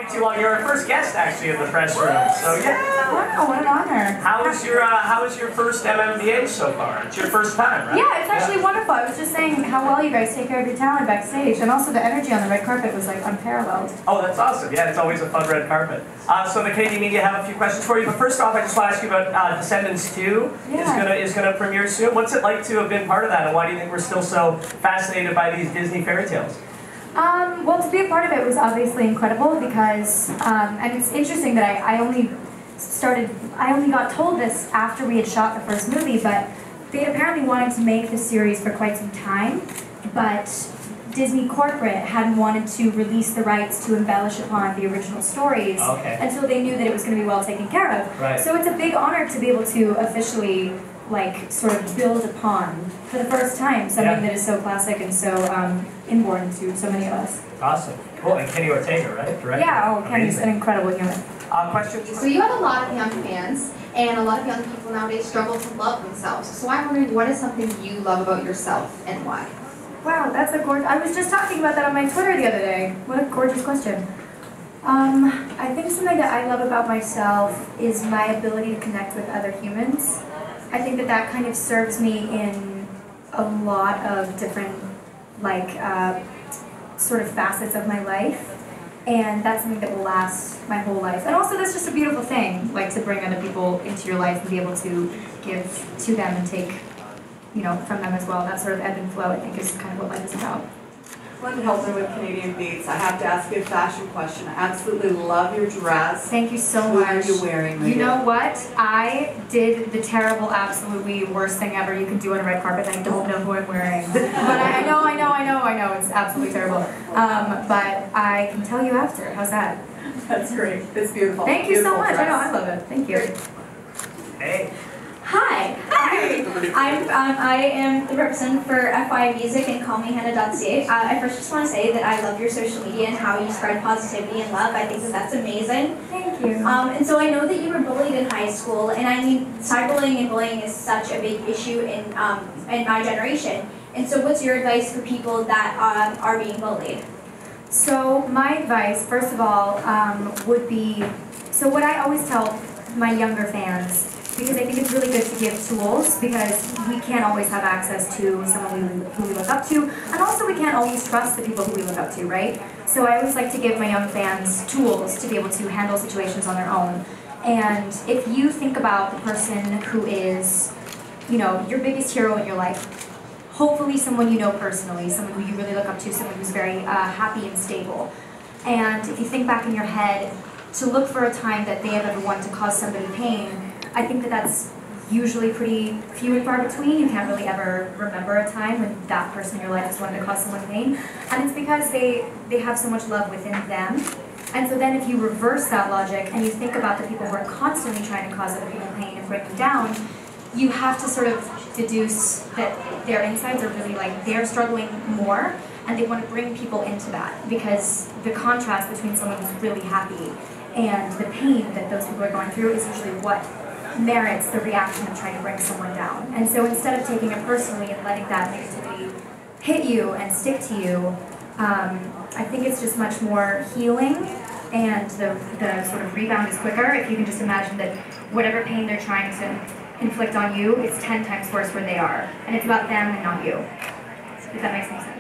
be too long. You're our first guest, actually, in the press room. So yeah. Wow, what an honor. How was your first MMVA so far? It's your first time, right? Yeah, it's actually wonderful. I was just saying how well you guys take care of your talent backstage, and also the energy on the red carpet was like unparalleled. Oh, that's awesome. Yeah, it's always a fun red carpet. So the Canadian media have a few questions for you, but first off, I just want to ask you about Descendants 2 is gonna premiere soon. What's it like to have been part of that, and why do you think we're still so fascinated by these Disney fairy tales? Well, to be a part of it was obviously incredible because, and it's interesting that I only got told this after we had shot the first movie, but they apparently wanted to make the series for quite some time, but Disney corporate hadn't wanted to release the rights to embellish upon the original stories until they knew that it was going to be well taken care of. Right. So it's a big honor to be able to officially, like, sort of build upon, for the first time, something that is so classic and so inborn to so many of us. Awesome. Cool. And Kenny Ortega, right? Director. Yeah, Kenny's an incredible human. Questions? So you have a lot of young fans, and a lot of young people nowadays struggle to love themselves. So I'm wondering, what is something you love about yourself, and why? Wow, that's a gorgeous... I was just talking about that on my Twitter the other day. What a gorgeous question. I think something that I love about myself is my ability to connect with other humans. I think that that kind of serves me in a lot of different, like, sort of facets of my life. And that's something that will last my whole life. And also, that's just a beautiful thing, like, to bring other people into your life and be able to give to them and take, you know, from them as well. That sort of ebb and flow, I think, is kind of what life is about. Linda Helper with Canadian Beats. I have to ask you a fashion question. I absolutely love your dress. Thank you so much. What are you wearing? You know what? I did the terrible, absolutely worst thing ever you can do on a red carpet, and I don't know who I'm wearing. But I know. It's absolutely terrible. But I can tell you after. How's that? That's great. It's beautiful. Thank you so much. Dress. I know. I love it. Thank you. Hey. Hi, I am the representative for FY Music and callmehannah.ca. I first just want to say that I love your social media and how you spread positivity and love. I think that that's amazing. Thank you. And so I know that you were bullied in high school, and I mean, cyberbullying and bullying is such a big issue in my generation. And so what's your advice for people that are being bullied? So my advice, first of all, would be, so what I always tell my younger fans, because I think it's really good to give tools, because we can't always have access to someone who we look up to, and also we can't always trust the people who we look up to, right? So I always like to give my young fans tools to be able to handle situations on their own. And if you think about the person who is, you know, your biggest hero in your life, hopefully someone you know personally, someone who you really look up to, someone who's very happy and stable. And if you think back in your head to look for a time that they have ever wanted to cause somebody pain, I think that that's usually pretty few and far between. You can't really ever remember a time when that person in your life has wanted to cause someone pain. And it's because they have so much love within them. And so then if you reverse that logic and you think about the people who are constantly trying to cause other people pain and break them down, you have to sort of deduce that their insides are really like, they're struggling more, and they want to bring people into that, because the contrast between someone who's really happy and the pain that those people are going through is usually what merits the reaction of trying to bring someone down. And so instead of taking it personally and letting that negativity hit you and stick to you, I think it's just much more healing, and the sort of rebound is quicker if you can just imagine that whatever pain they're trying to inflict on you, it's 10 times worse where they are. And it's about them and not you. If that makes any sense.